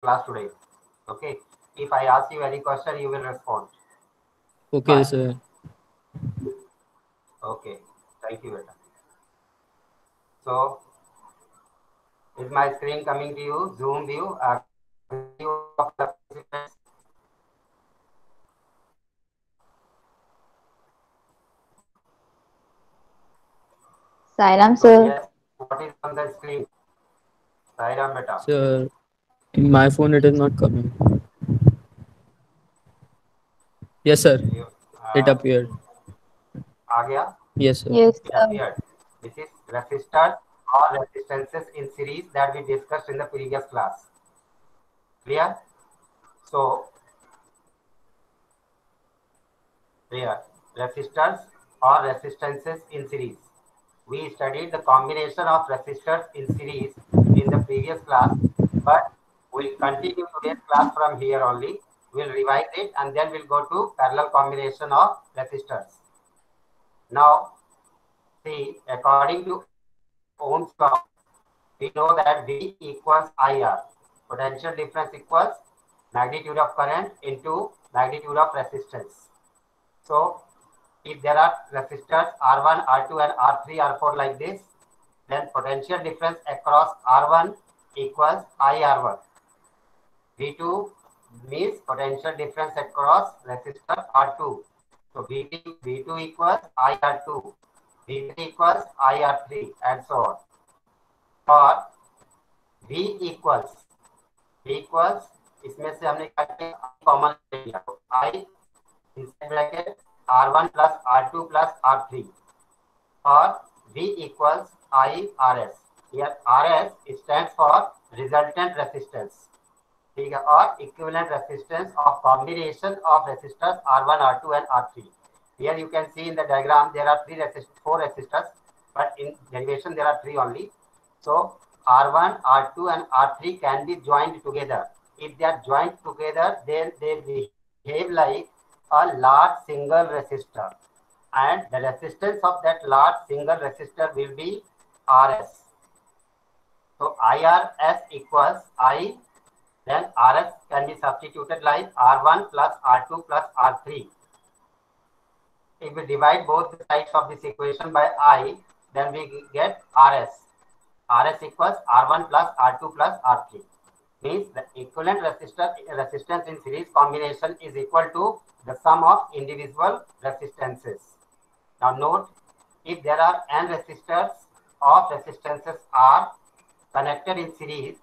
class today. Okay. If I ask you any question, you will respond. Okay, Fine. sir. Okay. Thank you, beta. So, is my screen coming to you? Zoom view. Can you see all of the participants? Sairam So, sir. yes. What is on the screen? Sairam, beta. Sir, in my phone it is not coming. Yes, sir. You, It appeared. आ गया? Yes, sir. Yes It sir. appeared. This is resistors or resistances in series that we discussed in the previous class. Clear? So, here, resistors or resistances in series. We studied the combination of resistors in series in the previous class, but we'll continue today's class from here only. We'll revise it and then we'll go to parallel combination of resistors. Now, see, according to Ohm's law, we know that V equals IR. Potential difference equals magnitude of current into magnitude of resistance. So, if there are resistors R1, R2 and R3, R4 like this, then potential difference across R1 equals IR1. V2 means potential difference across resistor R2. So, V2 equals IR2, V3 equals IR3 and so on. और V equals इसमें से हमने क्या किया common ले लिया तो I inside bracket R1 plus R2 plus R3 or V equals IRS. Here RS stands for resultant resistance. ठीक है और equivalent resistance of combination of resistors R1, R2 and R3. Here you can see in the diagram there are four resistors, but in derivation there are three only. So R1, R2 and R3 can be joined together. If they are joined together, then they behave like a large single resistor. And the resistance of that large single resistor will be RS. So IRS equals I, then RS can be substituted like R1 plus R2 plus R3. If we divide both the sides of this equation by I, then we get RS. RS equals R1 plus R2 plus R3. Means the equivalent resistance in series combination is equal to the sum of individual resistances. Now note, if there are n resistors of resistances R connected in series,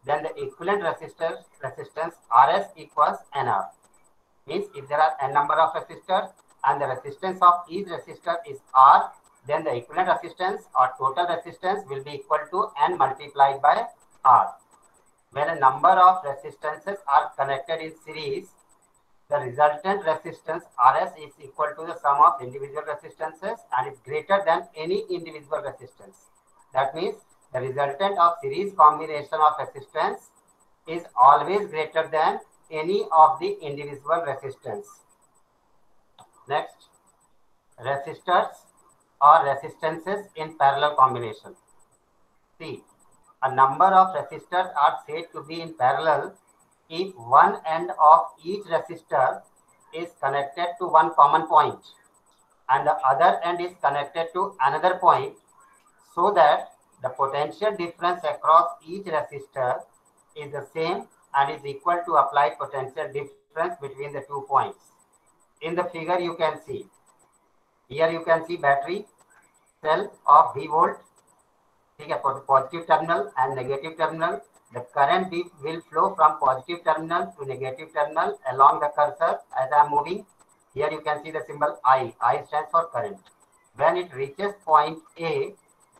then the equivalent resistance RS equals NR. Means if there are n number of resistors and the resistance of each resistor is R, then the equivalent resistance or total resistance will be equal to n multiplied by R. When a number of resistances are connected in series, the resultant resistance Rs is equal to the sum of individual resistances and is greater than any individual resistance. That means the resultant of series combination of resistance is always greater than any of the individual resistance. Next, resistors or resistances in parallel combination. See, a number of resistors are said to be in parallel if one end of each resistor is connected to one common point and the other end is connected to another point, so that the potential difference across each resistor is the same and is equal to applied potential difference between the 2 points. In the figure you can see, here you can see battery cell of V volt. For the positive terminal and negative terminal, the current will flow from positive terminal to negative terminal along the cursor as I am moving. Here you can see the symbol I. I stands for current. When it reaches point A,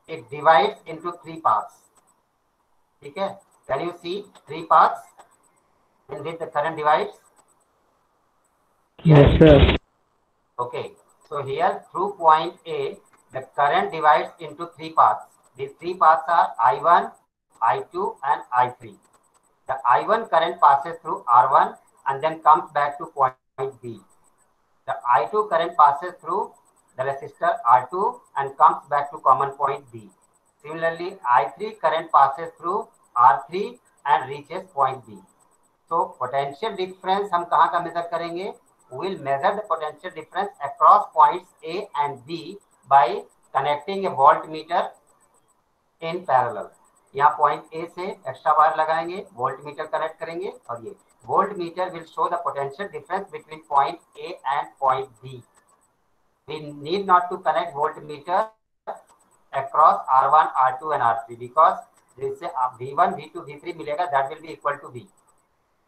it divides into three parts. Okay? Can you see three parts in which the current divides? Yes, sir. Okay. So here through point A, the current divides into three paths. These three paths are I1, I2 and I3. The I1 current passes through R1 and then comes back to point B. The I2 current passes through the resistor R2 and comes back to common point B. Similarly, I3 current passes through R3 and reaches point B. तो potential difference हम कहाँ का measure करेंगे? Will measure the potential difference across points A and B by connecting a voltmeter in parallel. यहाँ point A से extra wire लगाएंगे, voltmeter connect करेंगे और ये voltmeter will show the potential difference between point A and point B. We need not to connect voltmeter across R1, R2 and R3 because this V1, V2, V3 मिलेगा, that will be equal to V.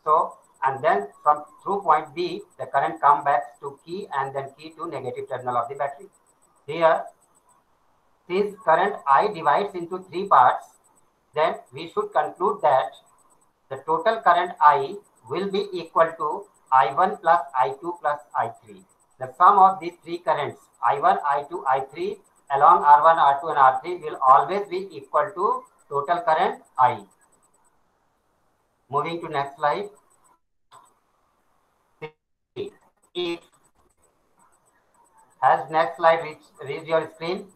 So and then from through point B the current come back to key and then key to negative terminal of the battery. Here since current I divides into three parts, then we should conclude that the total current I will be equal to I1 plus I2 plus I3. The sum of these three currents I1, I2, I3 along R1, R2 and R3 will always be equal to total current I. Moving to next slide. If has next slide reached your screen?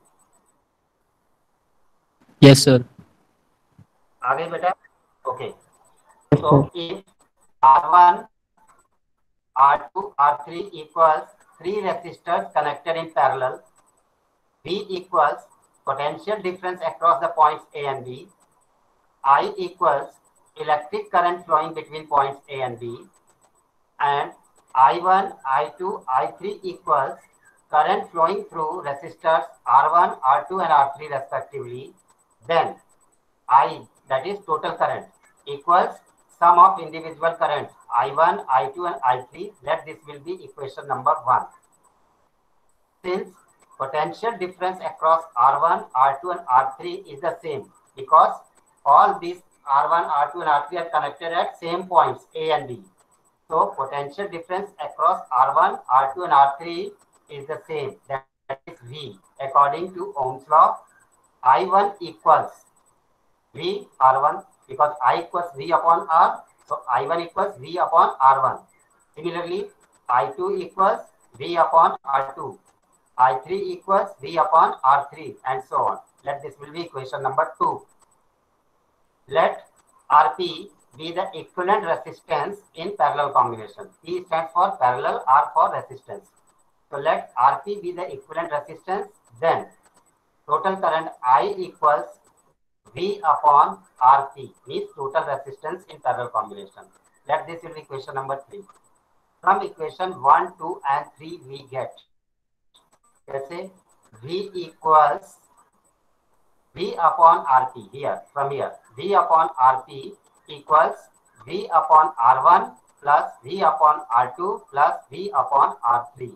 Yes, sir. आगे बेटा. Okay. Yes, So sir. if R1, R2, R3 equals three resistors connected in parallel, V equals potential difference across the points A and B, I equals electric current flowing between points A and B, and I1, I2, I3 equals current flowing through resistors R1, R2 and R3 respectively, then I, that is total current, equals sum of individual currents I1, I2 and I3. Let this will be equation number 1. Since potential difference across R1, R2 and R3 is the same because all these R1, R2 and R3 are connected at same points A and B. So potential difference across R1, R2 and R3 is the same, that is V. According to Ohm's law, I1 equals V R1 because I equals V upon R. So I1 equals V upon R1. Similarly, I2 equals V upon R2. I3 equals V upon R3 and so on. Let this will be equation number 2. Let Rp be the equivalent resistance in parallel combination. P stands for parallel, R for resistance. So let Rp be the equivalent resistance. Then total current I equals V upon Rp means total resistance in parallel combination. Let this will be equation number 3. From equation 1, 2 and 3 we get, let's say V equals V upon Rp here, from here, V upon Rp equals V upon R1 plus V upon R2 plus V upon R3.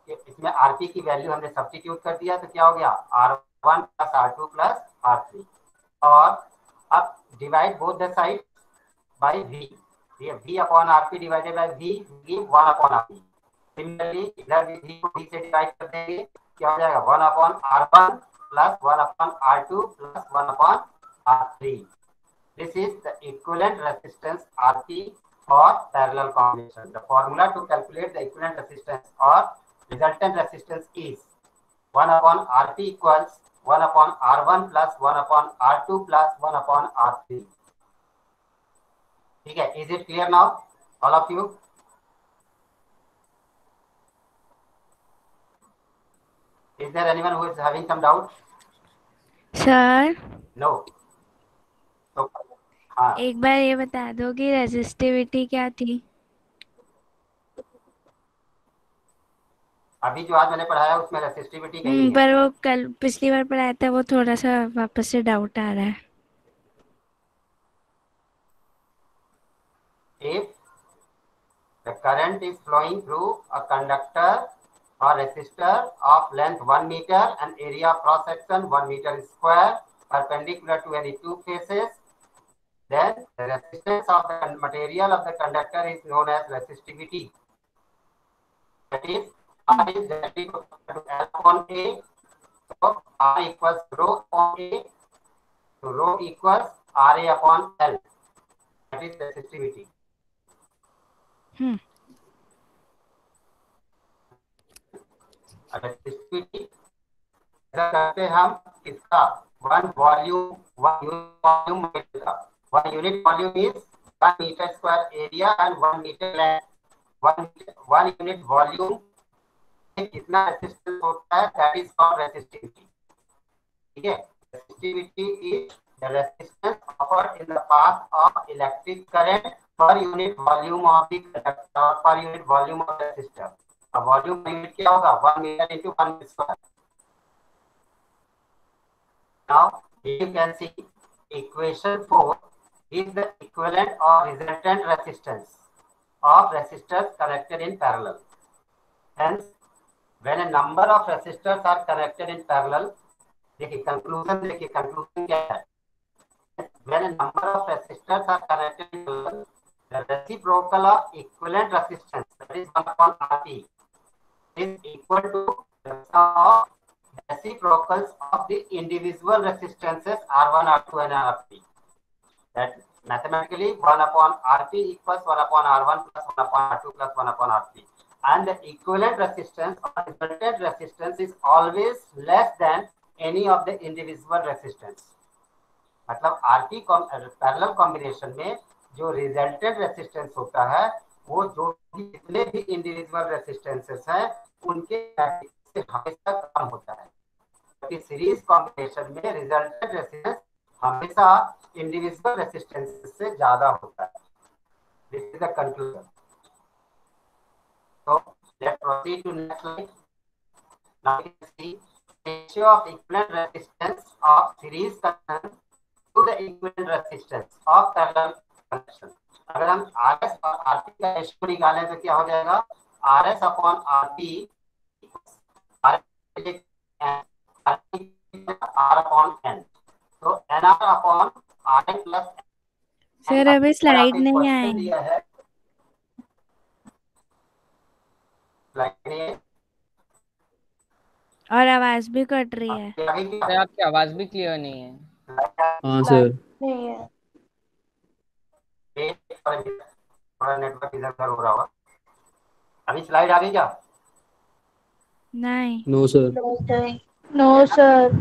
इसमें Rp की value हमने substitute कर दिया तो क्या हो गया R1 plus R2 plus R3 और अब divide both the sides by V. V upon Rp divided by V give 1 upon Rp. Similarly इधर भी V को V से डिवाइड कर देंगे क्या हो जाएगा 1 upon R1 plus 1 upon R2 plus 1 upon R3. This is the equivalent resistance Rp for parallel combination. The formula to calculate the equivalent resistance or resultant resistance is 1 upon Rp equals 1 upon R1 plus 1 upon R2 plus 1 upon R3. ठीक है, is it clear now, all of you? Is there anyone who is having some doubt? Sir No. तो हाँ एक बार ये बता दो कि resistivity क्या थी? अभी जो आज मैंने पढ़ाया उसमें रेसिस्टिविटी नहीं है. पर वो कल पिछली बार पढ़ाया था वो थोड़ा सा वापस से डाउट आ रहा है. If the current is flowing through a conductor or resistor of length 1 meter and area of cross section 1 meter square perpendicular to any two faces, then the resistance of the material of the conductor is known as resistivity. That is R is directly proportional to L upon A. So R equals rho upon A. So rho equals RA upon L. That is resistivity. Resistivity करते हम इसका one volume one unit volume का one unit volume is 1 meter square area and 1 meter length, 1 unit volume कितना resistance होता है, that is called resistivity. ठीक है, resistivity is the resistance offered in the path of electric current per unit volume of the conductor और per unit volume of resistor. अब volume unit क्या होगा, 1 metre into 1 metre square. Now you can see equation 4 is the equivalent or resultant resistance of resistors connected in parallel. Hence, when a number of resistors are connected in parallel, देखिए conclusion क्या है? When a number of resistors are connected in parallel, the reciprocal of equivalent resistance, that is 1 upon Rp, is equal to the sum of reciprocals of the individual resistances R1, R2 and R3. That mathematically 1 upon Rp equals 1 upon R1 plus 1 upon R2 plus 1 upon R3. And the equivalent resistance or resultant resistance is always less than any of the individual resistance. मतलब Rp parallel combination में जो resultant resistance होता है वो जो जितने भी individual resistances हैं उनके से हमेशा कम होता है, क्योंकि सीरीज कॉम्बिनेशन में रिजल्टेंट रेसिस्टेंस हमेशा इंडिविजुअल रेसिस्टेंस से ज्यादा होता है। This is the conclusion. So let's proceed to next slide. Now you can see ratio of equivalent resistance of series connection to the equivalent resistance of parallel connection. अगर हम RS और RP का ratio निकालें तो क्या हो जाएगा, RS upon RP R upon N, तो NR upon RN plus. Sir अभी स्लाइड नहीं आएंगे और आवाज भी कट रही है। आपकी आवाज भी क्लियर नहीं है। हाँ सर। नहीं है। नेटवर्क इधर उधर हो रहा होगा। अभी स्लाइड आ गई क्या? नहीं। No sir. No sir.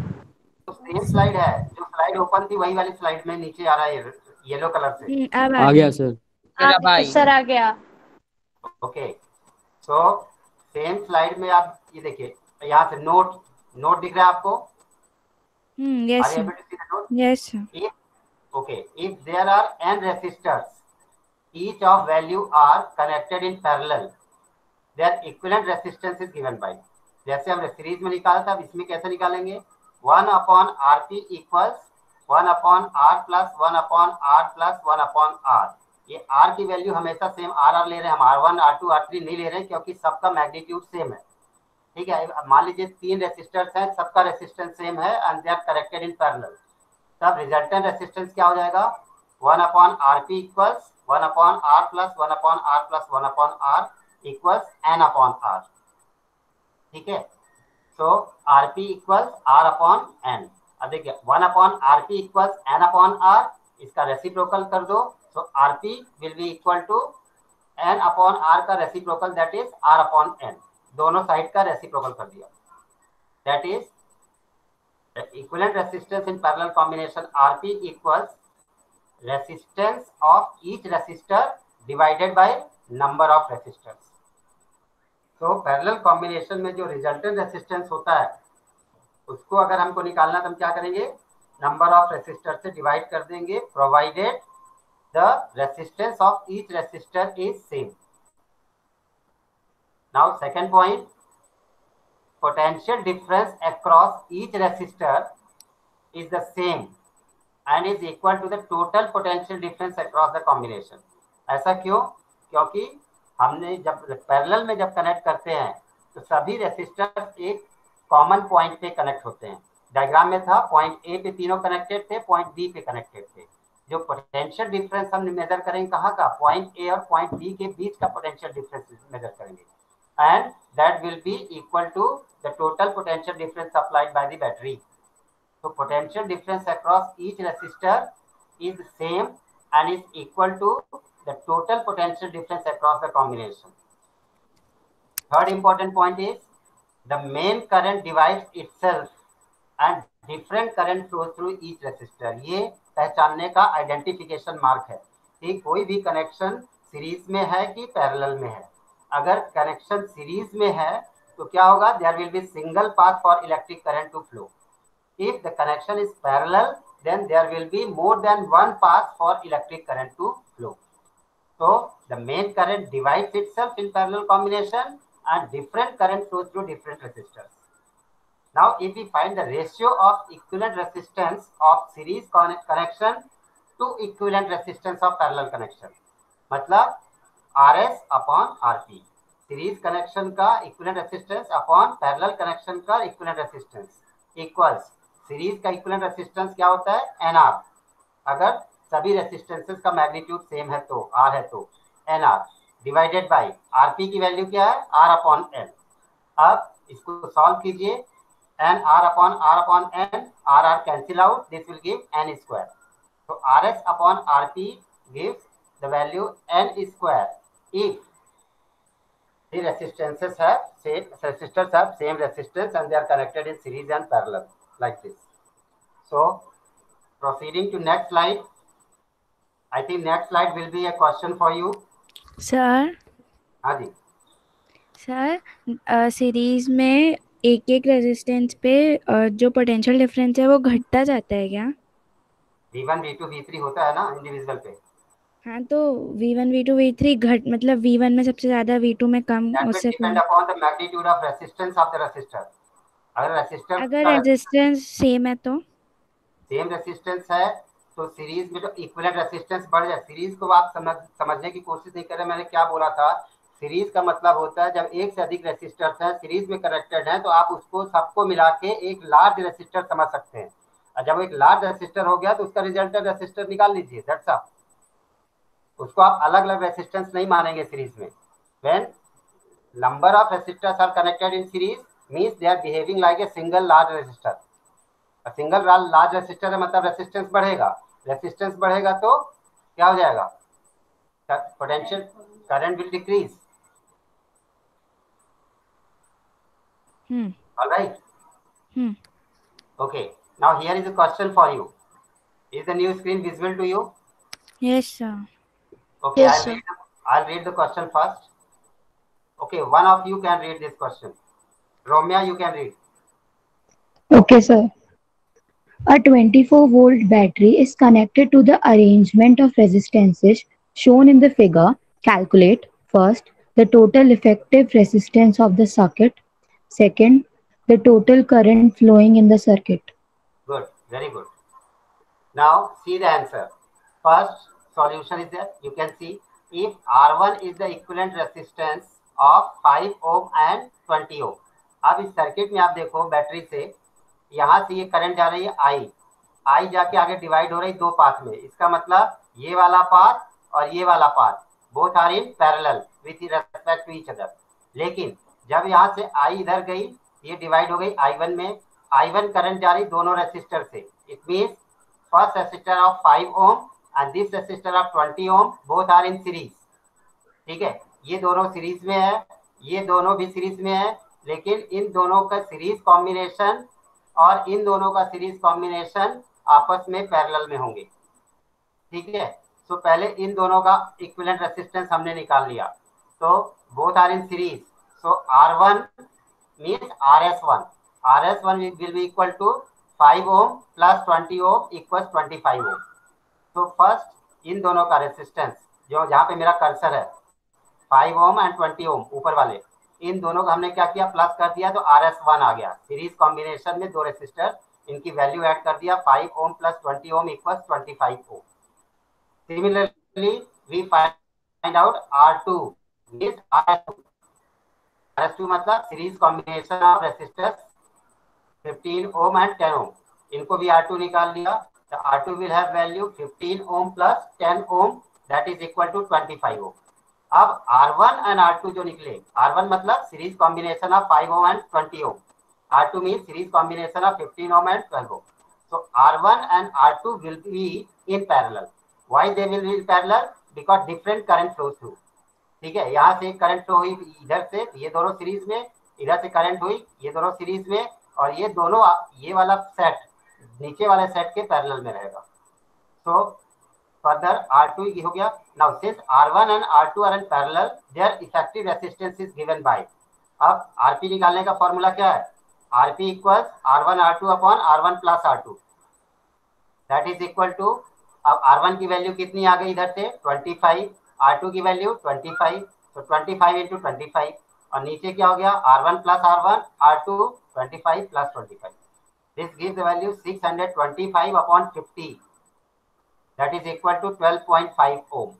तो सेम स्लाइड है, जो स्लाइड ओपन थी वही वाली स्लाइड में नीचे आ रहा है येलो कलर से। अब आ गया सर। सर आ गया। ओके, सो सेम स्लाइड में आप ये देखिए, यहाँ से नोट दिख रहा है आपको? Yes Are you sir. able to see the note? Yes sir. Okay, if there are n resistors, each of value are connected in parallel, their equivalent resistance is given by, जैसे हमने series में निकाला था, अब इसमें कैसे निकालेंगे, 1 upon Rp equals 1 upon R plus 1 upon R plus 1 upon R। ये R की वैल्यू हमेशा सेम R ले रहे हैं हम, R1, R2, R3 नहीं ले रहे हैं क्योंकि सबका मैग्नीट्यूड सेम है। ठीक है, मान लीजिए 3 रेसिस्टर्स हैं, सबका रेसिस्टेंस सेम है and they are connected in parallel, तब रिजल्टेंट रेसिस्टेंस क्या हो जाएगा, 1 upon Rp equals 1 upon R plus 1 upon R plus 1 upon R equals N upon R। ठीक है, so Rp equals R upon N। अब देखिए 1 upon Rp equals N upon R, इसका reciprocal कर दो, so Rp will be equal to N upon R का reciprocal that is R upon N, दोनों side का रेसिप्रोकल कर दिया, that is the equivalent resistance in parallel combination Rp equals resistance of each resistor divided by number of resistors। तो parallel combination में जो resultant resistance होता है उसको अगर हमको निकालना तो हम क्या करेंगे, नंबर ऑफ रेसिस्टर से डिवाइड कर देंगे, provided the resistance of each resistor is same. Now second point, potential difference across each resistor is the same and is equal to the total potential difference across the combination। ऐसा क्यों? क्योंकि हमने जब parallel में जब connect करते हैं तो सभी रेसिस्टर एक कॉमन पॉइंट पे कनेक्ट होते हैं। डायग्राम में था पॉइंट ए पे तीनों कनेक्टेड थे, पॉइंट बी पे कनेक्टेड थे। जो पोटेंशियल डिफरेंस हम मेजर करेंगे कहाँ का, पॉइंट ए और पॉइंट बी के बीच का पोटेंशियल डिफरेंस मेजर करेंगे, and that will be equal to the total potential difference applied by the battery। So potential difference across each resistor is same and is equal to the total potential difference across the combination। Third important point is the main current divides itself and different current flows through each resistor। ये पहचानने का identification mark है कि कोई भी connection series में है कि पैरेलल में है। अगर कनेक्शन सीरीज में है तो क्या होगा, there will be single path for electric current to flow. If the connection is parallel then there will be more than one path for electric current to flow. So the main current divides itself in parallel combination and different current flows through different resistors. Now if we find the ratio of equivalent resistance of series connection to equivalent resistance of parallel connection, मतलब RS upon RP, series connection का equivalent resistance upon parallel connection का equivalent resistance equals series का equivalent resistance क्या होता है, NR। अगर सभी resistances का मैग्नीट्यूड सेम है तो R है तो NR डिवाइडेड बाय RP की वैल्यू क्या है, R अपॉन N। अब इसको सॉल्व कीजिए, NR upon N, R cancel out, this will give N square. तो RS upon RP gives the value N square if the resistors have same resistance and they are connected in series and parallel like this. So proceeding to next slide, I think next slide will be a question for you. Sir हाँ जी, sir series में एक एक resistance पे जो potential difference है वो घटता जाता है क्या? V1 V2 V3 होता है ना इंडिविजुअल पे। हाँ तो V1 V2 V3 घट मतलब V1 में सबसे ज्यादा V2 में कम, That will उससे depend come. upon the magnitude of resistance of the resistor. अगर रेसिस्टर अगर का रेजिस्टेंस सेम है तो सेम रेसिस्टेंस है तो सीरीज में तो इक्विवेलेंट रेसिस्टेंस बढ़ जाए। सीरीज को आप समझने की कोशिश नहीं कर रहे, मैंने क्या बोला था, सीरीज का मतलब होता है जब एक से अधिक रेसिस्टर्स हैं सीरीज में कनेक्टेड हैं तो आप उसको सबको मिला के एक लार्ज रेसिस्टर समझ सकते हैं। और जब एक लार्ज रेसिस्टर हो गया तो उसका रिजल्टेंट रेसिस्टर निकाल लीजिए, दैट्स ऑल। उसको आप अलग अलग रेसिस्टेंस नहीं मानेंगे सीरीज में। When number of resistors are connected in series means they are behaving like a single large resistor. Single large resistor है मतलब रेसिस्टेंस बढ़ेगा, रेसिस्टेंस बढ़ेगा तो क्या हो जाएगा, potential current will decrease. Alright, okay, now here is a question for you. Is the new screen visible to you? Yes sir. Okay, Yes, sir. I'll read the question first. Okay, one of you can read this question. Romya, you can read. Okay, sir. A 24-volt battery is connected to the arrangement of resistances shown in the figure. Calculate first the total effective resistance of the circuit. Second, the total current flowing in the circuit. Good, very good. Now see the answer. First solution is there. You can see if R1 is the equivalent resistance of 5 ohm and 20 ohm. अब इस circuit में आप देखो battery से यहाँ से ये current जा रही है आई जाके आगे डिवाइड हो रही दो पाथ में। इसका मतलब ये वाला पाथ और ये वाला path both are in parallel with respect to each other. लेकिन जब यहाँ से आई इधर गई ये डिवाइड हो गई I1 में, I1 करंट जा रही दोनों रेसिस्टर से। It means first resistor of 5 ohm and this resistor of 20 ohm both are in series. ठीक है, ये दोनों सीरीज में है, ये दोनों भी सीरीज में है, लेकिन इन दोनों का सीरीज कॉम्बिनेशन और इन दोनों का सीरीज कॉम्बिनेशन आपस में पैरेलल में होंगे। ठीक है, तो पहले इन दोनों का इक्विवेलेंट रेसिस्टेंस हमने निकाल लिया, तो both are in series. So R1 means RS1 will be equal to 5 ohm plus 20 ohm equals 25 ohm. तो फर्स्ट इन दोनों का रेसिस्टेंस जो जहाँ पे मेरा कर्सर है 5 ohm एंड 20 ohm ऊपर वाले, इन दोनों का हमने क्या किया, प्लस कर दिया तो RS1 आ गया। सीरीज कॉम्बिनेशन में दो रेसिस्टर, इनकी वैल्यू ऐड कर दिया, 5 ohm plus 20 ohm equals 25 ohm. Similarly, we find out R2 is RS2 मतलब series combination of resistors 15 ohm and 10 ohm, इनको भी R2 निकाल लिया। तो R2 will have value 15 ohm plus 10 ohm that is equal to 25 ohm. अब R1 and R2 जो निकले, R1 मतलब series combination of 5 ohm and 20 ohm, R2 means series combination of 15 ohm and 12 ohm. So R1 and R2 will be in parallel. Why they will be in parallel? Because different current flows through. ठीक है, यहाँ से current flow हुई इधर से, ये दोनों series में, इधर से करंट हुई ये दोनों सीरीज में, और ये दोनों ये वाला सेट नीचे वाले सेट के पैरेलल में रहेगा। तो further R2 हो गया. Now since R1 and R2 are in parallel, their effective resistance is given by. अब RP निकालने का फॉर्मूला क्या है? RP equals R1 R2 upon R1 plus R2. That is equal to, अब R1 की value कितनी आ गई इधर से 25, R2 की वैल्यू 25, तो 25 इंटू 25 और नीचे क्या हो गया R1 plus R1 R2 25 plus 25. This gives the value 625 upon 50. That is equal to 12.5 ohm.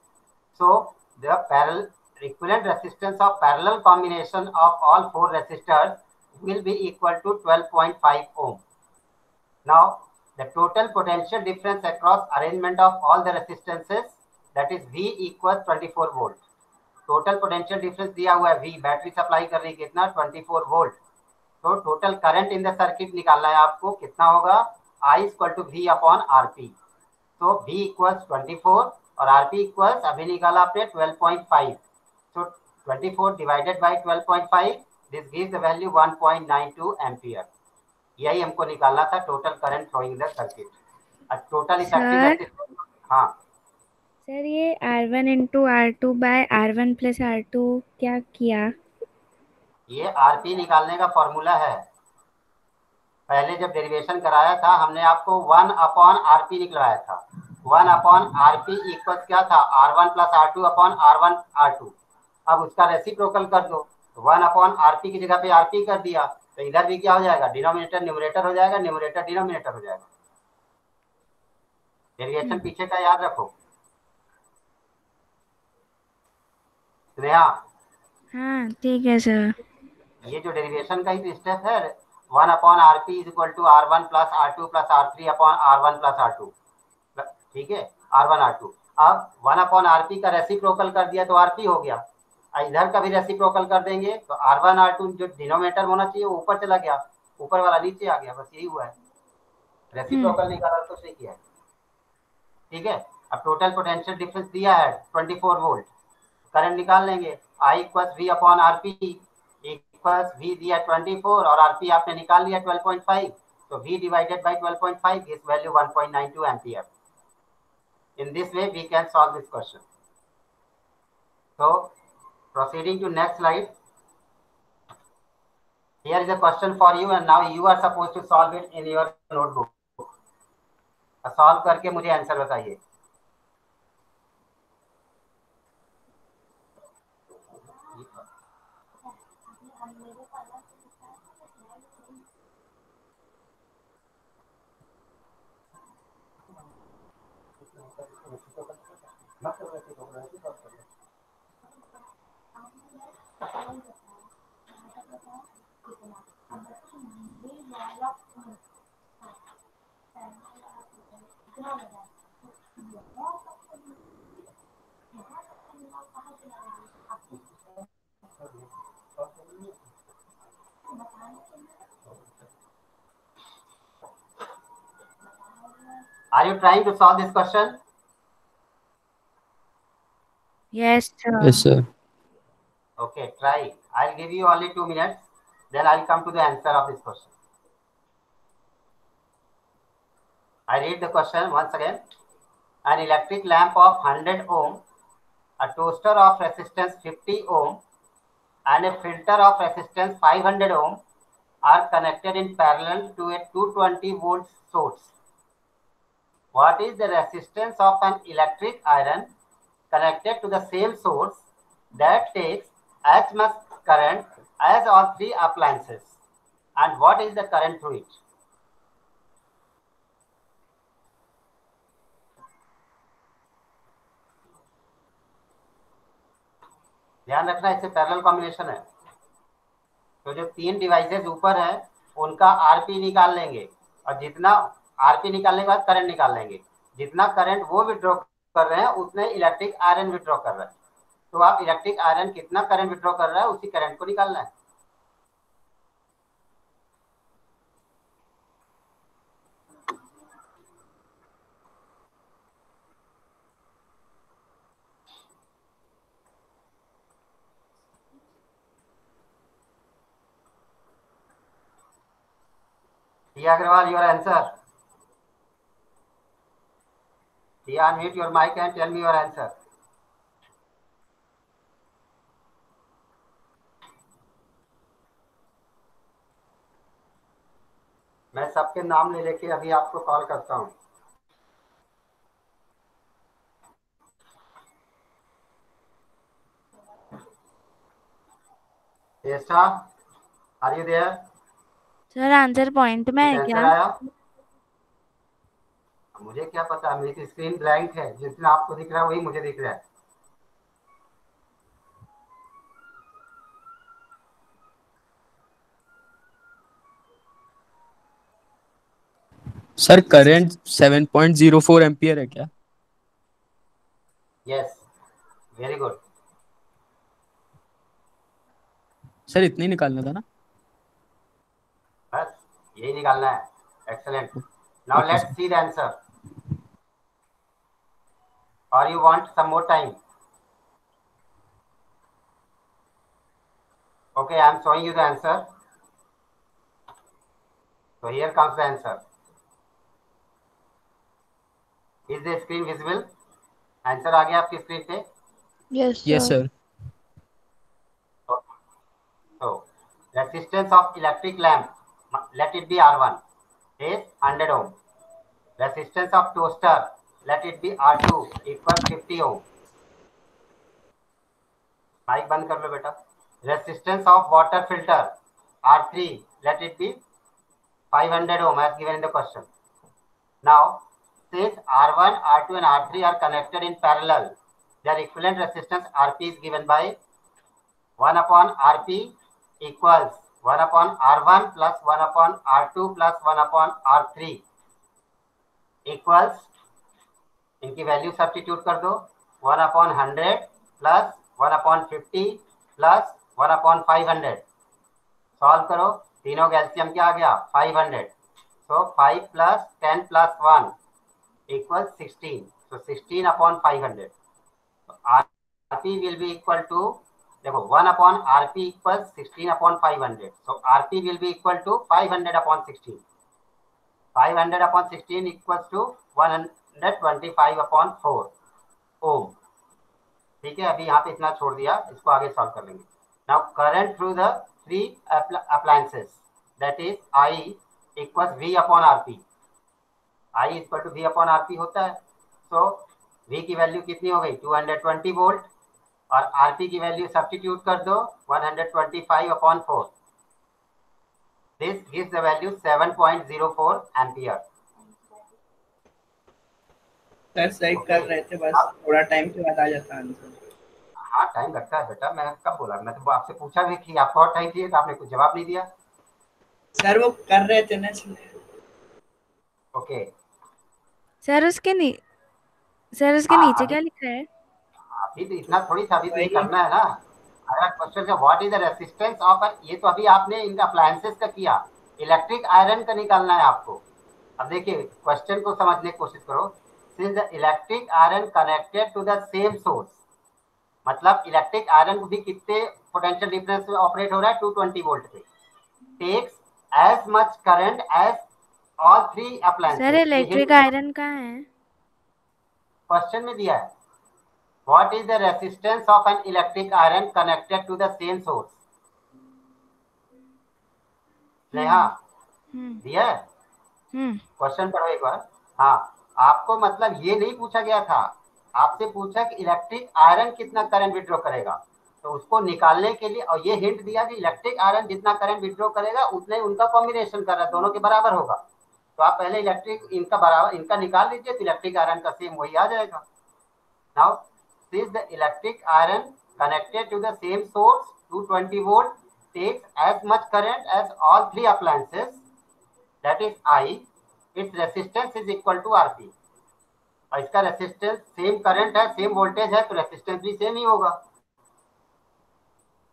So the parallel equivalent resistance of parallel combination of all four resistors will be equal to 12.5 ohm. Now the total potential difference across arrangement of all the resistances, that is V equals 24 volt. Total potential difference दिया हुआ है V, battery supply कर रही है कितना 24 volt. तो total current in the circuit निकालना है आपको, कितना होगा I equal to V upon RP. तो V इक्वल्स 24 और RP इक्वल्स अभी निकाला आपने 12.5. तो 24 divided by 12.5, this gives the value 1.92 ampere. यही हमको निकालना था total current flowing the circuit. Total effective resistance. हाँ सर, ये R1 into R2 bye R1 plus R2 क्या किया? ये RP निकालने का फॉर्मूला है. पहले जब डेरिवेशन कराया था हमने आपको 1 अपॉन RP निकलवाया था. 1 अपॉन RP इक्वल्स क्या था R1 plus R2 upon R1 R2. अब उसका रेसिप्रोकल कर दो, 1 अपॉन RP की जगह पे RP कर दिया, तो इधर भी क्या हो जाएगा डिनोमिनेटर न्यूमरेटर हो जाएगा, न्यूमरेटर डिनोमिनेटर हो जाएगा. डेरिवेशन पीछे का याद रखो स्नेहा. हाँ ठीक है सर. ये जो डेरिवेशन का ही स्टेप है 1 upon RP is equal to R1 plus R2 plus R3 upon R1 plus R2. ठीक है R1 R2. अब 1 अपॉन RP का रेसिप्रोकल कर दिया तो RP हो गया. इधर का भी रेसिप्रोकल कर देंगे तो R1 R2 जो डिनोमिनेटर होना चाहिए वो ऊपर चला गया, ऊपर वाला नीचे आ गया. बस यही हुआ है, रेसिप्रोकल निकाला तो सही किया है. ठीक है. अब टोटल पोटेंशियल डिफरेंस दिया है 24 वोल्ट. करंट निकाल लेंगे I equals V upon RP equals V दिया 24 और RP आपने निकाल लिया 12.5. तो V divided by 12.5 gives value 1.92 ampere. In this way we can solve this question. So proceeding to next slide. Here is a question for you and now you are supposed to solve it in your notebook. Solve करके मुझे answer बताइए. Are you trying to solve this question? Yes sir. Yes, sir. Okay, try. I'll give you only 2 minutes. Then I'll come to the answer of this question. I read the question once again. An electric lamp of 100 ohm, a toaster of resistance 50 ohm, and a filter of resistance 500 ohm are connected in parallel to a 220 volt source. What is the resistance of an electric iron connected to the same source that takes as much current as all three appliances? And what is the current through it? ध्यान रखना इससे parallel combination है. तो जो 3 devices ऊपर है उनका RP निकाल लेंगे और जितना आरपी निकालने के बाद करंट निकाल लेंगे. जितना करंट वो विड्रॉ कर रहे हैं उतने इलेक्ट्रिक आयरन विड्रॉ कर रहे हैं. तो आप इलेक्ट्रिक आयरन कितना करंट विड्रॉ कर रहा है उसी करंट को निकालना है. Priya Agrawal, your answer. Tia, unmute your mic and tell me your answer. मैं सबके नाम ले लेके अभी आपको कॉल करता हूँ. Esta, are you there? Sir answer point में है कुछ क्या? आंसर आया? मुझे क्या पता, मेरी स्क्रीन ब्लैंक है. जितना आपको दिख रहा है वही मुझे दिख रहा है. सर करंट 7.04 एम्पियर है क्या? Yes, very good. सर इतना ही निकालना था ना? बस यही निकालना है. Excellent. Now Okay, let's sir. See the answer. और you want some more time? Okay, I am showing you the answer. So here comes the answer. Is the screen visible? Answer आ गया आपकी स्क्रीन पे? Yes Yes, sir. So resistance of electric lamp, let it be R1, is 100 ohm. Resistance of toaster, let it be R2, equals 50 ohm. Mic बंद कर लो बेटा. Resistance of water filter, R3, let it be 500 ohm as given in the question. Now, since R1, R2 and R3 are connected in parallel, their equivalent resistance Rp is given by 1 upon Rp equals 1 upon R1 plus 1 upon R2 plus 1 upon R3 equals, इनकी value substitute कर दो. 1 upon 100 plus 1 upon 50 plus 1 upon 500. Solve करो. तीनों का LCM क्या आ गया? 500. So 5 plus 10 plus 1 equals 16. So 16 upon 500. So Rp will be equal to, देखो 1 upon Rp equals 16 upon 500. So Rp will be equal to 500 upon 16. 500 upon 16 equals to 125 upon 4 ohm. ठीक है, अभी यहाँ पे इतना छोड़ दिया, इसको आगे सॉल्व कर लेंगे. Now current through the three appliances, that is I equals V upon Rp. I equal to V upon Rp होता है. सो V की वैल्यू कितनी हो गई? 220 वोल्ट. और Rp की वैल्यू सब्स्टिट्यूट कर दो, 125 upon 4. This gives the value 7.04 ampere. Sir सही कर रहे थे, बस थोड़ा टाइम के बाद आ जाता आंसर. हाँ, टाइम लगता है बेटा. मैं कब बोला? मैं तो आपसे पूछा भी कि आपको और टाइम चाहिए, तो आपने कुछ जवाब नहीं दिया. सर वो कर रहे थे ना, इसलिए. ओके. सर उसके नीचे क्या लिखा है? अभी तो इतना थोड़ी था, अभी तो ये वही. करना है ना. अगर क्वेश्चन है what is the resistance of, ये तो अभी आपने इन अप्लायंसेस का किया. इलेक्ट्रिक आयरन का निकालना है आपको. अब देखिए क्वेश्चन को समझने की कोशिश करो. Since the electric iron connected to the same source, मतलब इलेक्ट्रिक आयरन भी कितने पोटेंशियल डिफरेंस में ऑपरेट हो रहा है? 220 वोल्ट पे. Takes as much current as all three appliances. Sir electric iron कहाँ है? क्वेश्चन में दिया है. What is the resistance of an electric iron connected to the same source? Neha, दिया है. क्वेश्चन पढ़ो एक बार. हाँ, आपको मतलब ये नहीं पूछा गया था. आपसे पूछा कि इलेक्ट्रिक आयरन कितना करंट विड्रॉ करेगा, तो उसको निकालने के लिए, और ये हिंट दिया कि इलेक्ट्रिक आयरन जितना करंट विड्रॉ करेगा उतने उनका कॉम्बिनेशन कर रहा है, दोनों के बराबर होगा. तो आप पहले इलेक्ट्रिक इनका बराबर इनका निकाल लीजिए, तो इलेक्ट्रिक आयरन का सेम वही आ जाएगा. Now since the electric iron connected to the same source 220 volt takes as much current as all three appliances, that is I, its resistance is equal to Rp. और इसका resistance same current है, same voltage है, तो resistance भी same ही होगा.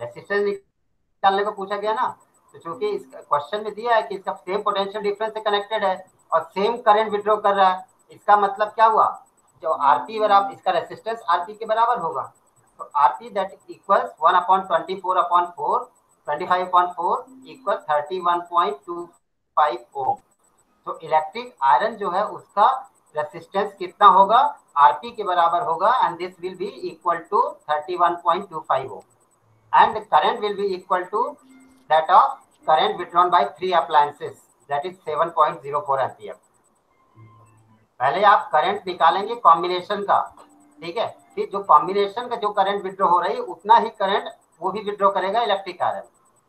Resistance निकालने को पूछा गया ना, तो चूंकि इस क्वेश्चन में दिया है कि इसका सेम पोटेंशियल डिफरेंस से कनेक्टेड है और सेम करंट विड्रॉ कर रहा है, इसका मतलब क्या हुआ? जो Rp बराबर, इसका रेसिस्टेंस Rp के बराबर होगा. तो Rp that equals 1 upon 24 upon 4, 25 upon 4 equal 31.25 ओम. तो इलेक्ट्रिक आयरन जो है उसका रेसिस्टेंस कितना होगा? आरपी के बराबर होगा and this will be equal to 31.25 ohm and the current will be equal to that of current withdrawn by 3 appliances, that is 7.04 ampere. पहले आप करंट निकालेंगे कॉम्बिनेशन का, ठीक है, फिर जो कॉम्बिनेशन का जो करंट विड्रॉ हो रही है उतना ही करंट वो भी विड्रॉ करेगा इलेक्ट्रिक आयरन,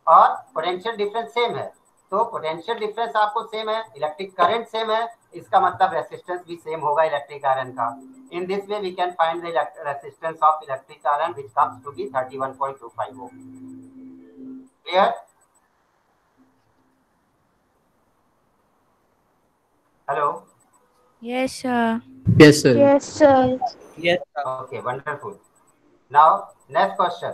और पोटेंशियल डिफरेंस सेम है, तो पोटेंशियल डिफरेंस आपको सेम है, इलेक्ट्रिक करंट सेम है, इसका मतलब रेसिस्टेंस भी सेम होगा इलेक्ट्रिक आयरन का. In this way we can find the resistance of electric iron which comes to be 31.25 ohm. Clear? Hello. Yes, sir. Yes, sir. Yes, sir. Yes, sir. Okay, wonderful. Now, next question.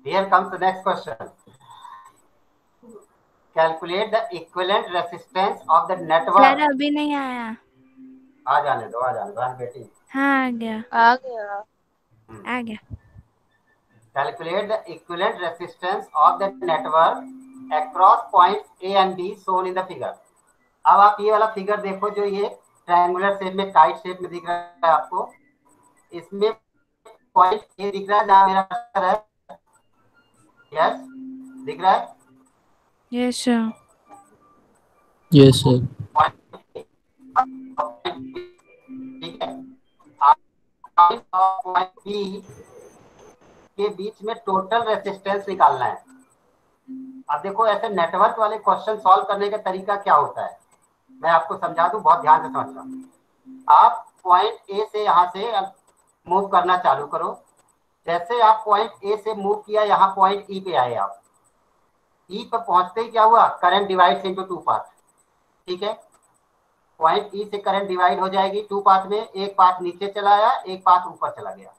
Here comes the next question. Calculate the equivalent resistance of the sir network. अभी नहीं आया. आ जाने दो, I'm waiting. हाँ आ गया. आ गया. आ गया. Calculate the equivalent resistance of the network across points A and B shown in the figure. अब आप ये वाला फिगर देखो जो ये ट्रायंगुलर शेप में काइट शेप में दिख रहा है आपको, इसमें पॉइंट ए दिख रहा है जहां मेरा कर्सर है. यस, दिख रहा है? Yes, sir. Yes, sir. ठीक है. पॉइंट और पॉइंट बी के बीच में टोटल रेजिस्टेंस निकालना है. अब देखो ऐसे नेटवर्क वाले क्वेश्चन सॉल्व करने का तरीका क्या होता है, मैं आपको समझा दूं, बहुत ध्यान से समझना. आप पॉइंट ए से यहाँ से मूव करना चालू करो. जैसे आप पॉइंट ए से मूव किया, यहाँ पॉइंट ई पे आए आप. ई पर पहुंचते ही क्या हुआ, current divide into two path. ठीक है, पॉइंट ई से करंट डिवाइड हो जाएगी टू पाथ में. एक पाथ नीचे चला आया, एक पाथ ऊपर चला गया.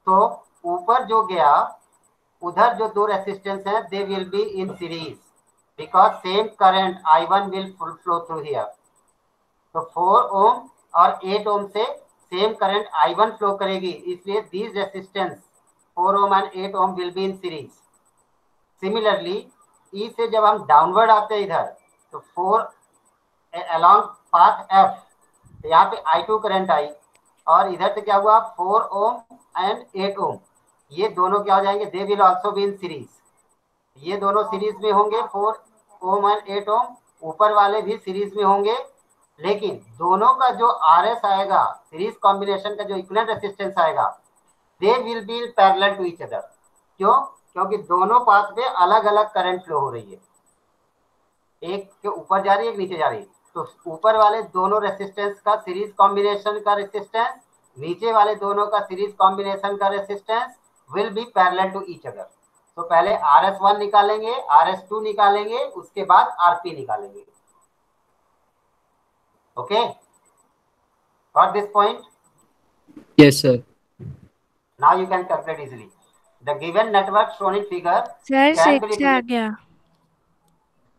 तो ऊपर जो गया उधर जो दो रेसिस्टेंस हैं दे will be in series because same current I1 will flow through here. तो 4 ओम और 8 ओम से सेम करंट I1 फ्लो करेगी, इसलिए these resistance 4 ohm and 8 ohm will be in series. Similarly ई से जब हम डाउनवर्ड आते हैं इधर, तो 4 अलोंग पाथ F, तो यहाँ पे I2 करंट आई, और इधर से क्या हुआ 4 ओम एंड 8 ओम, ये दोनों क्या हो जाएंगे, they will also be in series. ये दोनों सीरीज में होंगे 4 ओम एंड 8 ओम, ऊपर वाले भी सीरीज में होंगे, लेकिन दोनों का जो RS आएगा, सीरीज कॉम्बिनेशन का जो इक्विवेलेंट रेजिस्टेंस आएगा, they will be parallel to each other. क्यों? क्योंकि दोनों पाथ पे अलग अलग करंट फ्लो हो रही है, एक के ऊपर जा रही है, एक नीचे जा रही है. तो ऊपर वाले दोनों रेसिस्टेंस का सीरीज कॉम्बिनेशन का रेसिस्टेंस, नीचे वाले दोनों का सीरीज कॉम्बिनेशन का resistance will be parallel to each other. तो पहले RS1 निकालेंगे, RS2 निकालेंगे, उसके बाद RP निकालेंगे. Okay, got this point? Yes, sir. Now you can calculate easily. The given network shown in figure. Sir 6 आ गया.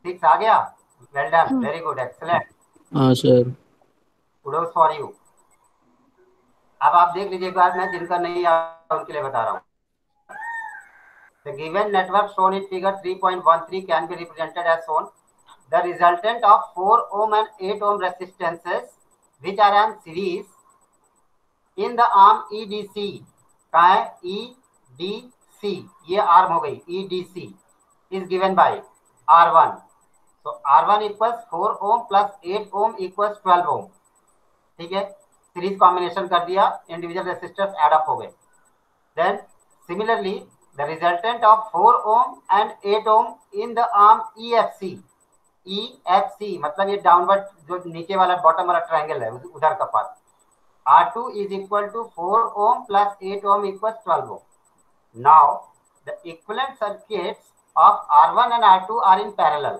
6 आ गया. Well done, very good, excellent, Sir. Kudos for you. अब आप देख लीजिए एक बार, मैं जिनका नहीं आया उनके लिए बता रहा हूँ. The given network shown in figure 3.13 can be represented as shown. The resultant of 4 ohm and 8 ohm resistances which are in series in the arm EDC. कहाँ है? EDC, ये आर्म हो गई EDC is given by R1. So R1 equals 4 ohm plus 8 ohm equals 12 ohm. ठीक है, series combination कर दिया, individual resistors add up हो गए. Then similarly the resultant of 4 ohm and 8 ohm in the arm EFC. EFC मतलब ये downward जो नीचे वाला बॉटम वाला ट्रायंगल है उधर का part. R2 is equal to 4 ohm plus 8 ohm equals 12 ohm. Now the equivalent circuits of R1 and R2 are in parallel.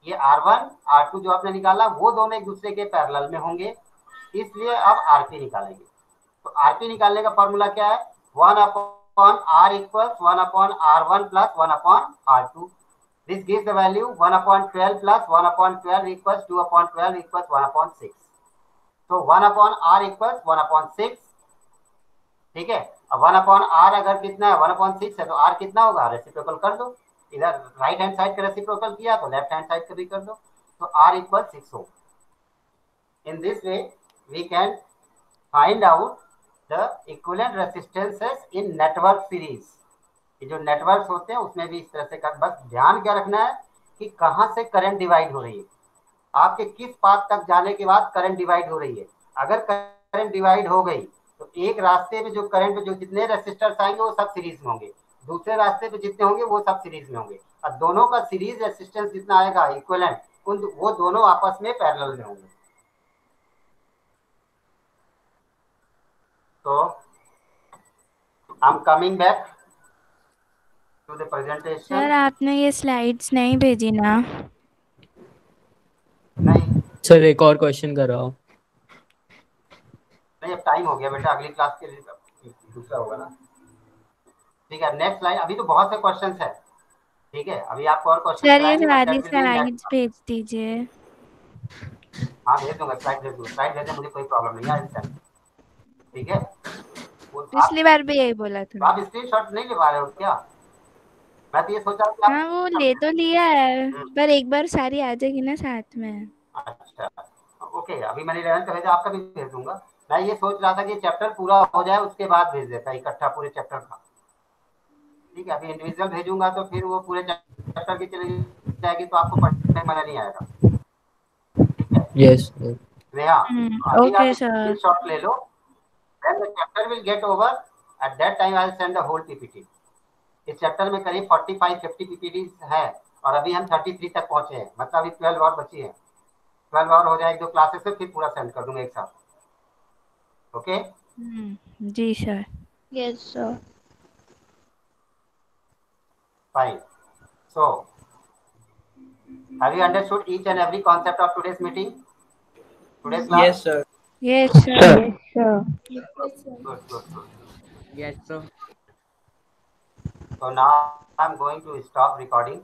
ये R1 R2 जो आपने निकाला वो दोनों एक दूसरे के पैरेलल में होंगे, इसलिए अब RP निकालेंगे. तो RP निकालने का फॉर्मूला क्या है? 1 upon R equals 1 upon R1 plus 1 upon R2. This gives the value 1 upon 12 plus 1 upon 12 equals 2 upon 12 equals 1 upon 6. So 1 upon R equals 1 upon 6. ठीक है, अब 1 upon R अगर कितना है 1 upon 6 है, तो R कितना होगा? रेसिप्रोकल कर दो. इधर राइट हैंड साइड का रेसिप्रोकल किया तो लेफ्ट हैंड साइड का भी कर दो. तो R equals 6 Om. In this way, we can find out the equivalent resistances in network series. ये जो नेटवर्क्स होते हैं उसमें भी इस तरह से कर, बस ध्यान क्या रखना है कि कहाँ से करंट डिवाइड हो रही है, आपके किस पाथ तक जाने के बाद करंट डिवाइड हो रही है। अगर करंट डिवाइड हो गई तो एक रास्ते में जो करंट जो जितने रेसिस्टर्स आएंगे वो सब सीरीज में होंगे, दूसरे रास्ते पे जितने होंगे वो सब सीरीज में होंगे, और दोनों का सीरीज रेसिस्टेंस जितना आएगा इक्विवेलेंट, वो दोनों आपस में पैरेलल में होंगे। तो I am coming back to the presentation. Sir आपने ये स्लाइड्स नहीं भेजी ना? नहीं सर एक और क्वेश्चन कर रहा हूँ। नहीं, अब टाइम हो गया बेटा, अगली क्लास के लिए दूसरा होगा ना। ठीक है, नेक्स्ट लाइन। अभी तो बहुत से क्वेश्चंस है, ठीक है, अभी आपको और क्वेश्चन सर ये सारी स्लाइड्स भेज दीजिए। हाँ भेज दूंगा, स्लाइड भेज दूंगा, स्लाइड भेजने मुझे कोई प्रॉब्लम नहीं है। ठीक है, पिछली बार भी यही बोला था। आप स्क्रीनशॉट नहीं ले पा रहे हो क्या? मैं तो ये सोचा कि हाँ वो ले तो लिया है, पर एक बार सारी आ जाएगी ना साथ में। अच्छा ओके, अभी मैंने 11th भेजा, आपका भी भेज दूंगा। मैं ये सोच रहा था कि चैप्टर पूरा हो जाए उसके बाद भेज देता इकट्ठा पूरे चैप्टर का। ठीक है, अभी इंडिविजुअल भेजूंगा तो फिर वो पूरे चैप्टर की चली जाएगी तो आपको पढ़ने में मजा नहीं आएगा। ठीक है, yes Neha, okay sir, screenshot ले लो, then the chapter will get over, at that time I will send the whole PPT। इस चैप्टर में करीब 45-50 PPTs है और अभी हम 33 तक पहुंचे हैं, मतलब अभी 12 और बची है। 12 और हो जाए एक दो क्लासेस से, फिर पूरा सेंड कर दूंगा एक साथ। ओके जी sir. Yes sir. fine, so have you understood each and every concept of today's meeting, today's class? Yes, sir. Yes sir. Yes sir. good Yes, sir. so now I'm going to stop recording।